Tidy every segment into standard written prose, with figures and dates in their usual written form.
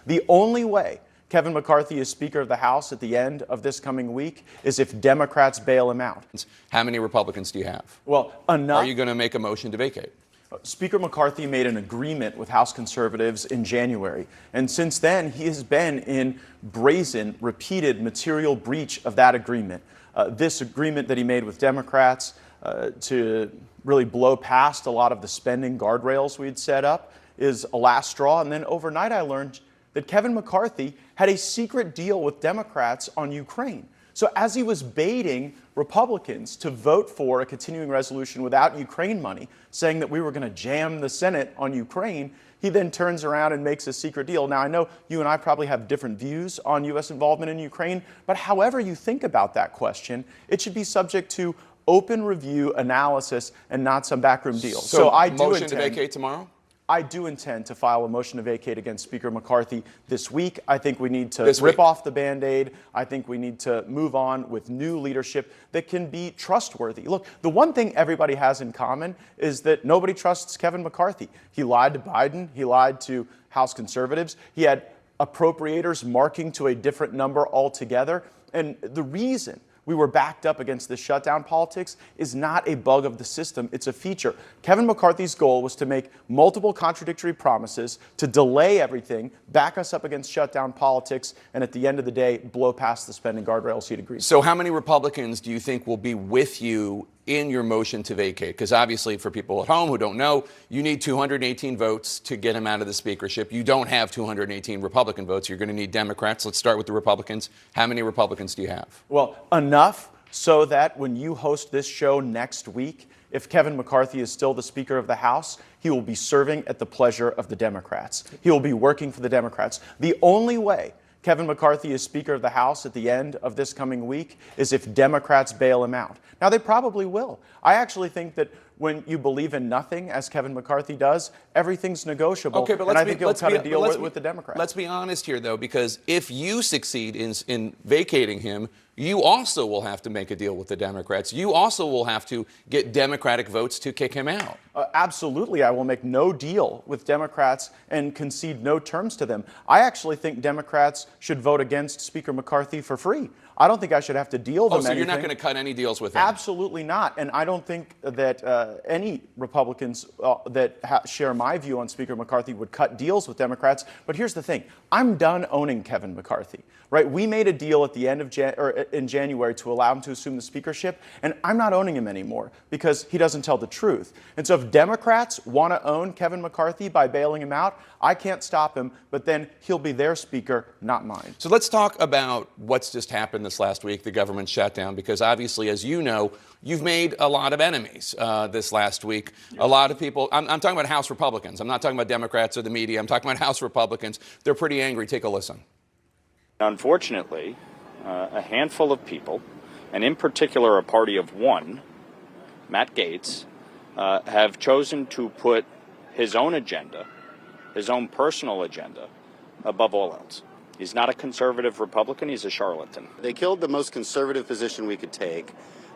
The only way Kevin McCarthy is Speaker of the House at the end of this coming week is if Democrats bail him out. How many Republicans do you have? Well, enough. Are you going to make a motion to vacate? Speaker McCarthy made an agreement with House conservatives in January, and since then he has been in brazen, repeated material breach of that agreement. This agreement that he made with Democrats to really blow past a lot of the spending guardrails we'd set up is a last straw. And then overnight I learned that Kevin McCarthy had a secret deal with Democrats on Ukraine. So as he was baiting Republicans to vote for a continuing resolution without Ukraine money, saying that we were going to jam the Senate on Ukraine, he then turns around and makes a secret deal. Now, I know you and I probably have different views on U.S. involvement in Ukraine, but however you think about that question, it should be subject to open review, analysis, and not some backroom deal. So I do motion to vacate tomorrow? I do intend to file a motion to vacate against Speaker McCarthy this week. I think we need to rip off the Band-Aid. I think we need to move on with new leadership that can be trustworthy. Look, the one thing everybody has in common is that nobody trusts Kevin McCarthy. He lied to Biden. He lied to House conservatives. He had appropriators marking to a different number altogether. And the reason we were backed up against this shutdown politics is not a bug of the system, it's a feature. Kevin McCarthy's goal was to make multiple contradictory promises, to delay everything, back us up against shutdown politics, and at the end of the day, blow past the spending guardrails he'd agreed to. So how many Republicans do you think will be with you in your motion to vacate? Because obviously, for people at home who don't know, you need 218 votes to get him out of the speakership. You don't have 218 Republican votes. You're going to need Democrats. Let's start with the Republicans. How many Republicans do you have? Well, enough so that when you host this show next week, if Kevin McCarthy is still the Speaker of the House, he will be serving at the pleasure of the Democrats. He will be working for the Democrats. The only way Kevin McCarthy is Speaker of the House at the end of this coming week is if Democrats bail him out. Now, they probably will. I actually think that when you believe in nothing, as Kevin McCarthy does, everything's negotiable. Okay, but and I think he'll cut a deal with the Democrats. Let's be honest here, though, because if you succeed in vacating him, you also will have to make a deal with the Democrats. You also will have to get Democratic votes to kick him out. Absolutely. I will make no deal with Democrats and concede no terms to them. I actually think Democrats should vote against Speaker McCarthy for free. I don't think I should have to deal them anything. You're not going to cut any deals with him? Absolutely not. And I don't think that any Republicans that share my view on Speaker McCarthy would cut deals with Democrats. But here's the thing. I'm done owning Kevin McCarthy. Right? We made a deal at the end of in January to allow him to assume the speakership, and I'm not owning him anymore because he doesn't tell the truth. And so if Democrats want to own Kevin McCarthy by bailing him out, I can't stop him, but then he'll be their speaker, not mine. So let's talk about what's just happened this last week, the government shutdown, because obviously, as you know, you've made a lot of enemies this last week. A lot of people, I'm talking about House Republicans. I'm not talking about Democrats or the media. I'm talking about House Republicans. They're pretty angry. Take a listen. Unfortunately, a handful of people, and in particular a party of one, Matt Gaetz, have chosen to put his own agenda, his own personal agenda, above all else. He's not a conservative Republican, he's a charlatan. They killed the most conservative position we could take,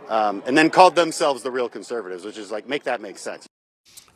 and then called themselves the real conservatives, which is like, make that make sense.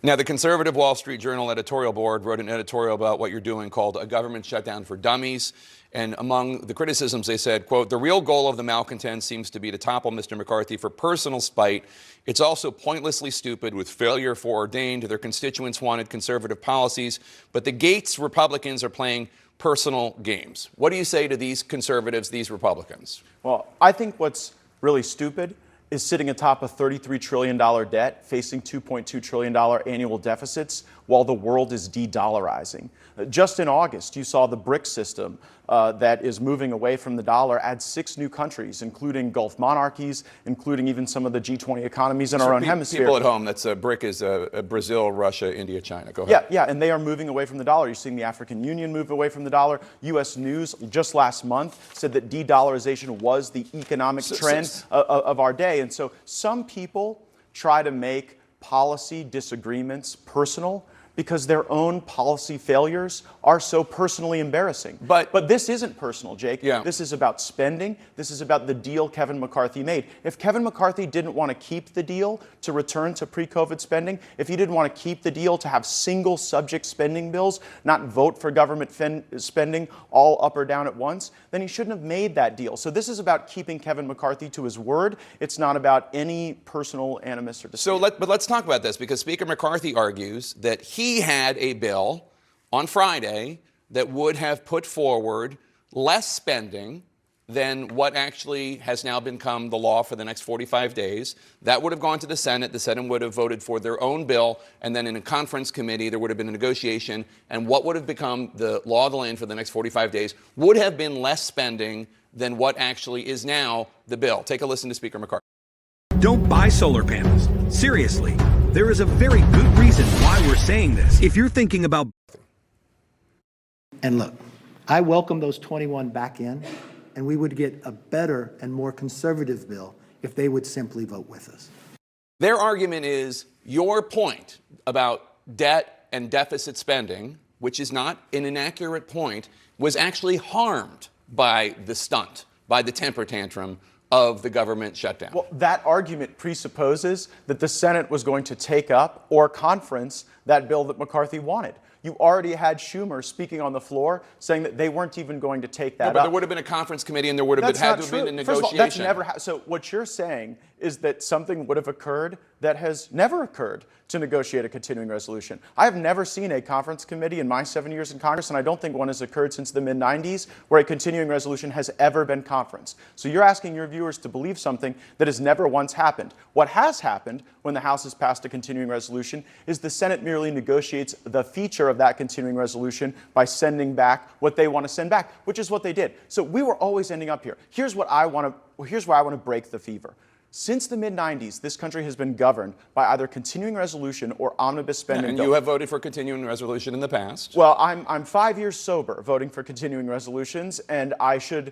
Now, the conservative Wall Street Journal editorial board wrote an editorial about what you're doing called A Government Shutdown for Dummies. And among the criticisms, they said, quote, the real goal of the malcontents seems to be to topple Mr. McCarthy for personal spite. It's also pointlessly stupid with failure foreordained. Their constituents wanted conservative policies, but the Gaetz Republicans are playing personal games. What do you say to these conservatives, these Republicans? Well, I think what's really stupid is sitting atop a $33 trillion debt, facing $2.2 trillion annual deficits, while the world is de-dollarizing. Just in August, you saw the BRICS system that is moving away from the dollar add 6 new countries, including Gulf monarchies, including even some of the G20 economies in our own hemisphere. People at home, that's BRIC is Brazil, Russia, India, China. Go ahead. Yeah, and they are moving away from the dollar. You're seeing the African Union move away from the dollar. U.S. News just last month said that de-dollarization was the economic trend of our day. And so some people try to make policy disagreements personal because their own policy failures are so personally embarrassing. But this isn't personal, Jake. Yeah. This is about spending. This is about the deal Kevin McCarthy made. If Kevin McCarthy didn't want to keep the deal to return to pre-COVID spending, if he didn't want to keep the deal to have single subject spending bills, not vote for government spending all up or down at once, then he shouldn't have made that deal. So this is about keeping Kevin McCarthy to his word. It's not about any personal animus or dispute. But let's talk about this, because Speaker McCarthy argues that he had a bill on Friday that would have put forward less spending than what actually has now become the law for the next 45 days. That would have gone to the Senate. The Senate would have voted for their own bill, and then in a conference committee there would have been a negotiation, and what would have become the law of the land for the next 45 days would have been less spending than what actually is now the bill. Take a listen to Speaker McCarthy. Don't buy solar panels. Seriously, there is a very good reason why we're saying this. If you're thinking about... And look, I welcome those 21 back in, and we would get a better and more conservative bill if they would simply vote with us. Their argument is your point about debt and deficit spending, which is not an inaccurate point, was actually harmed by the stunt, by the temper tantrum of the government shutdown. Well, that argument presupposes that the Senate was going to take up or conference that bill that McCarthy wanted. You already had Schumer speaking on the floor saying that they weren't even going to take that up. But there would have been a conference committee, and there would have had to have been a negotiation. First of all, that's never so what you're saying is that something would have occurred that has never occurred to negotiate a continuing resolution. I have never seen a conference committee in my 7 years in Congress, and I don't think one has occurred since the mid-90s where a continuing resolution has ever been conferenced. So you're asking your viewers to believe something that has never once happened. What has happened when the House has passed a continuing resolution is the Senate merely negotiates the feature of that continuing resolution by sending back what they want to send back, which is what they did. So we were always ending up here. Here's where I want to break the fever. Since the mid-90s, this country has been governed by either continuing resolution or omnibus spending. And you have voted for continuing resolution in the past. Well, I'm 5 years sober voting for continuing resolutions, and I should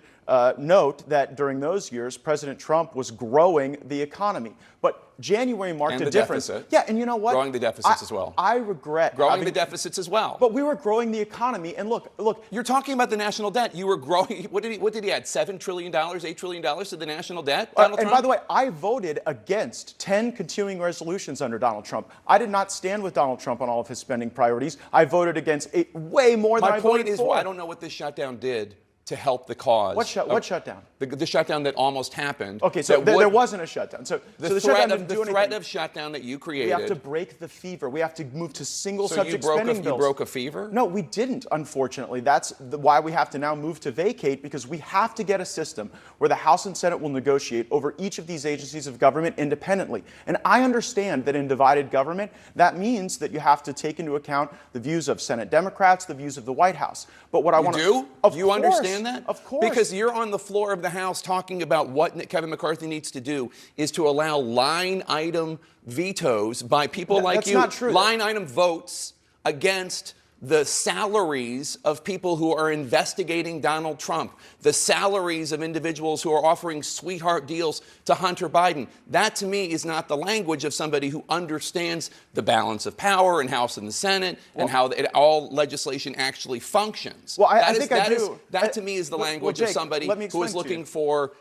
note that during those years, President Trump was growing the economy. But January marked a difference. Deficit. Yeah, and you know what? Growing the deficits as well. I regret growing the deficits as well. But we were growing the economy, and look. You're talking about the national debt. You were growing. What did he add? $7 trillion, $8 trillion to the national debt? Donald Trump? And by the way, I voted against 10 continuing resolutions under Donald Trump. I did not stand with Donald Trump on all of his spending priorities. I voted against way more than I voted for. My point is, I don't know what this shutdown did to help the cause. What shutdown? The shutdown that almost happened. Okay, so there wasn't a shutdown. So the threat of shutdown that you created. We have to break the fever. We have to move to single subject spending bills. You broke a fever? No, we didn't, unfortunately. That's why we have to now move to vacate, because we have to get a system where the House and Senate will negotiate over each of these agencies of government independently. And I understand that in divided government, that means that you have to take into account the views of Senate Democrats, the views of the White House. But what I want to... You do? You understand that? Of course. Because you're on the floor of the House talking about what Kevin McCarthy needs to do is to allow line item vetoes by people like you. That's not true. Line item votes against the salaries of people who are investigating Donald Trump, the salaries of individuals who are offering sweetheart deals to Hunter Biden. That, to me, is not the language of somebody who understands the balance of power in House and the Senate and how all legislation actually functions. Well, I think I do. That, to me, is the language of somebody who is looking for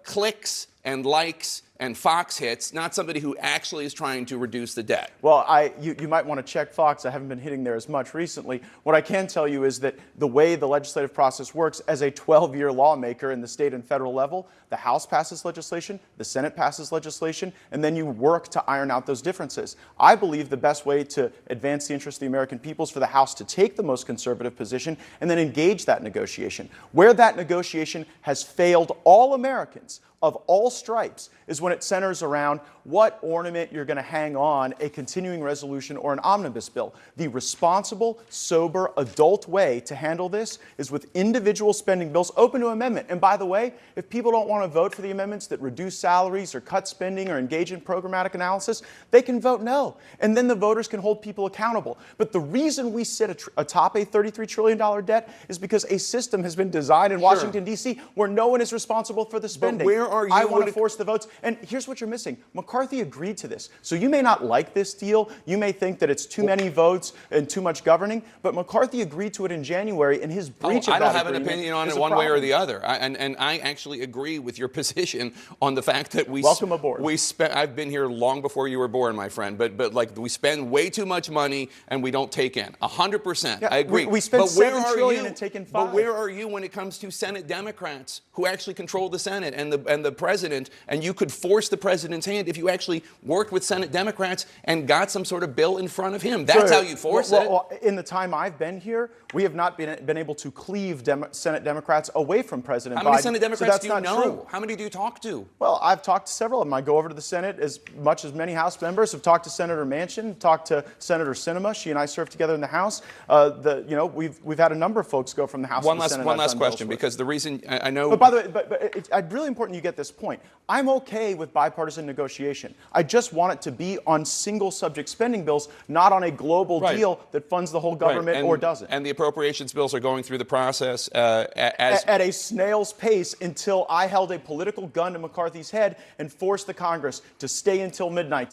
clicks and likes and Fox hits, not somebody who actually is trying to reduce the debt. Well, you might want to check Fox. I haven't been hitting there as much recently. What I can tell you is that the way the legislative process works, as a 12-year lawmaker in the state and federal level, the House passes legislation, the Senate passes legislation, and then you work to iron out those differences. I believe the best way to advance the interest of the American people is for the House to take the most conservative position and then engage that negotiation. Where that negotiation has failed all Americans of all stripes is when it centers around what ornament you're going to hang on a continuing resolution or an omnibus bill. The responsible, sober, adult way to handle this is with individual spending bills open to amendment. And by the way, if people don't want to vote for the amendments that reduce salaries or cut spending or engage in programmatic analysis, they can vote no. And then the voters can hold people accountable. But the reason we sit atop a $33 trillion debt is because a system has been designed in Washington, D.C., where no one is responsible for the spending. But where are you I want when to it- force the votes. And here's what you're missing. McCarthy agreed to this. So you may not like this deal. You may think that it's too many votes and too much governing. But McCarthy agreed to it in January, and his breach of I that don't have an agreement opinion on is it a one way or problem. the other. And I actually agree with your position on the fact that Welcome aboard. I've been here long before you were born, my friend. But like we spend way too much money and we don't take in. 100%. Yeah, I agree. we spent but where $7 are trillion you? and taken But $5. where are you when it comes to Senate Democrats who actually control the Senate and the president? And you could force the president's hand if you actually worked with Senate Democrats and got some sort of bill in front of him. That's Sure. how you force Well, in the time I've been here, we have not been able to cleave Senate Democrats away from President Biden. How many Senate So Democrats that's do you not know? true. How many do you talk to? Well, I've talked to several of them. I go over to the Senate as much as many House members. Have talked to Senator Manchin, talked to Senator Sinema. She and I served together in the House. We've had a number of folks go from the House to the Senate. One I've last done bills question, with. because the reason I know. But by the way, it's really important you get this point. I'm okay with bipartisan negotiation. I just want it to be on single subject spending bills, not on a global Right. deal that funds the whole government and, or doesn't. And the appropriations bills are going through the process At a snail's pace until I held a political gun to McCarthy's head and forced the Congress to stay until midnight.